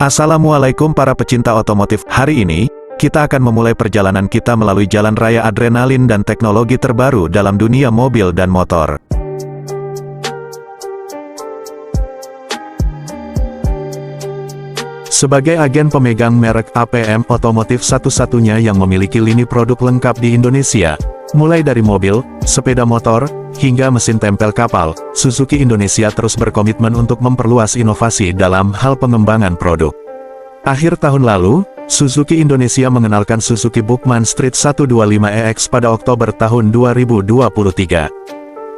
Assalamualaikum para pecinta otomotif. Hari ini, kita akan memulai perjalanan kita melalui jalan raya adrenalin dan teknologi terbaru dalam dunia mobil dan motor. Sebagai agen pemegang merek APM Otomotif satu-satunya yang memiliki lini produk lengkap di Indonesia, mulai dari mobil, sepeda motor, hingga mesin tempel kapal, Suzuki Indonesia terus berkomitmen untuk memperluas inovasi dalam hal pengembangan produk. Akhir tahun lalu, Suzuki Indonesia mengenalkan Suzuki Bookman Street 125EX pada Oktober tahun 2023.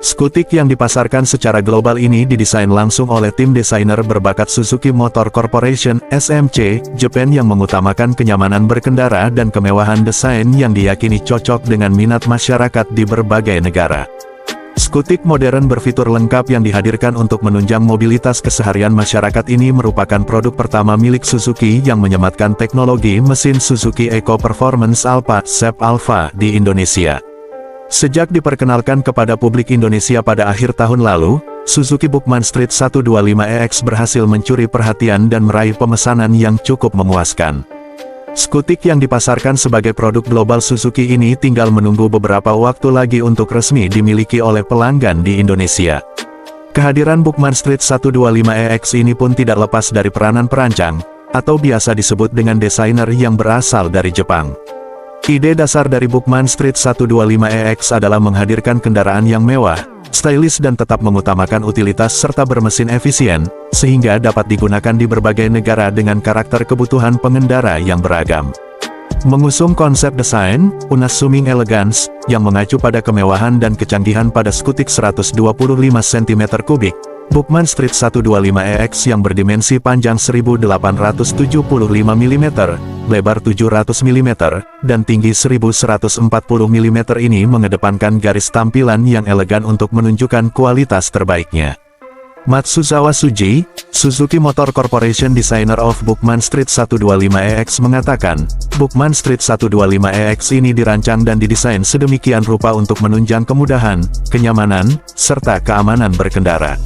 Skutik yang dipasarkan secara global ini didesain langsung oleh tim desainer berbakat Suzuki Motor Corporation, SMC, Jepang yang mengutamakan kenyamanan berkendara dan kemewahan desain yang diyakini cocok dengan minat masyarakat di berbagai negara. Skutik modern berfitur lengkap yang dihadirkan untuk menunjang mobilitas keseharian masyarakat ini merupakan produk pertama milik Suzuki yang menyematkan teknologi mesin Suzuki Eco Performance Alpha (SEP Alpha) di Indonesia. Sejak diperkenalkan kepada publik Indonesia pada akhir tahun lalu, Suzuki Bookman Street 125EX berhasil mencuri perhatian dan meraih pemesanan yang cukup memuaskan. Skutik yang dipasarkan sebagai produk global Suzuki ini tinggal menunggu beberapa waktu lagi untuk resmi dimiliki oleh pelanggan di Indonesia. Kehadiran Bookman Street 125EX ini pun tidak lepas dari peranan perancang, atau biasa disebut dengan desainer yang berasal dari Jepang. Ide dasar dari Bookman Street 125EX adalah menghadirkan kendaraan yang mewah, stylish dan tetap mengutamakan utilitas serta bermesin efisien, sehingga dapat digunakan di berbagai negara dengan karakter kebutuhan pengendara yang beragam. Mengusung konsep desain, unassuming elegance, yang mengacu pada kemewahan dan kecanggihan pada skutik 125 cm3, Bookman Street 125EX yang berdimensi panjang 1875 mm, lebar 700 mm, dan tinggi 1140 mm ini mengedepankan garis tampilan yang elegan untuk menunjukkan kualitas terbaiknya. Matsuzawa Suji, Suzuki Motor Corporation Designer of Bookman Street 125EX mengatakan, Bookman Street 125EX ini dirancang dan didesain sedemikian rupa untuk menunjang kemudahan, kenyamanan, serta keamanan berkendara.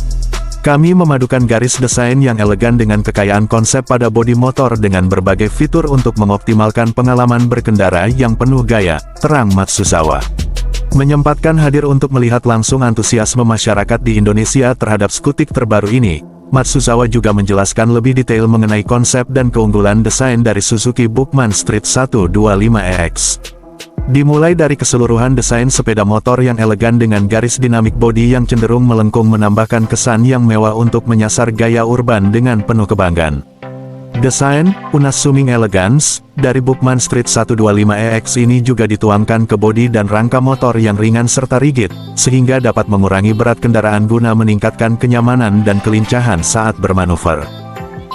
Kami memadukan garis desain yang elegan dengan kekayaan konsep pada bodi motor dengan berbagai fitur untuk mengoptimalkan pengalaman berkendara yang penuh gaya, terang Matsuzawa. Menyempatkan hadir untuk melihat langsung antusiasme masyarakat di Indonesia terhadap skutik terbaru ini, Matsuzawa juga menjelaskan lebih detail mengenai konsep dan keunggulan desain dari Suzuki Bookman Street 125EX. Dimulai dari keseluruhan desain sepeda motor yang elegan dengan garis dinamik bodi yang cenderung melengkung menambahkan kesan yang mewah untuk menyasar gaya urban dengan penuh kebanggaan. Desain, unassuming elegance, dari Bookman Street 125EX ini juga dituangkan ke bodi dan rangka motor yang ringan serta rigid, sehingga dapat mengurangi berat kendaraan guna meningkatkan kenyamanan dan kelincahan saat bermanuver.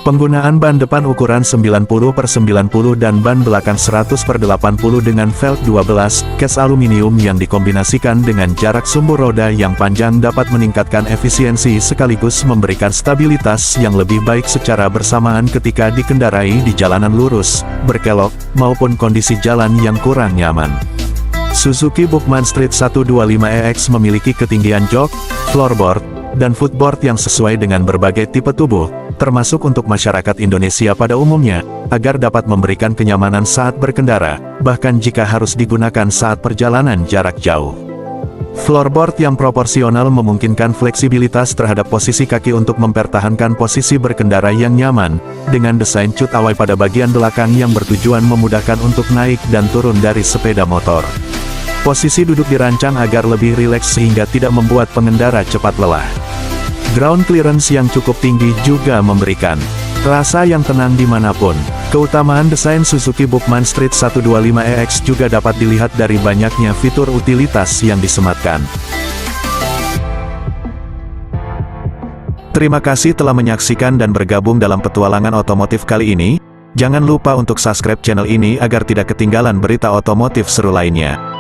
Penggunaan ban depan ukuran 90/90 dan ban belakang 100/80 dengan velg 12 case aluminium yang dikombinasikan dengan jarak sumbu roda yang panjang dapat meningkatkan efisiensi sekaligus memberikan stabilitas yang lebih baik secara bersamaan ketika dikendarai di jalanan lurus, berkelok, maupun kondisi jalan yang kurang nyaman. Suzuki Bookman Street 125EX memiliki ketinggian jok, floorboard, dan footboard yang sesuai dengan berbagai tipe tubuh, termasuk untuk masyarakat Indonesia pada umumnya, agar dapat memberikan kenyamanan saat berkendara, bahkan jika harus digunakan saat perjalanan jarak jauh. Floorboard yang proporsional memungkinkan fleksibilitas terhadap posisi kaki untuk mempertahankan posisi berkendara yang nyaman, dengan desain cut away pada bagian belakang yang bertujuan memudahkan untuk naik dan turun dari sepeda motor. Posisi duduk dirancang agar lebih rileks sehingga tidak membuat pengendara cepat lelah. Ground clearance yang cukup tinggi juga memberikan rasa yang tenang dimanapun. Keutamaan desain Suzuki Bookman Street 125EX juga dapat dilihat dari banyaknya fitur utilitas yang disematkan. Terima kasih telah menyaksikan dan bergabung dalam petualangan otomotif kali ini. Jangan lupa untuk subscribe channel ini agar tidak ketinggalan berita otomotif seru lainnya.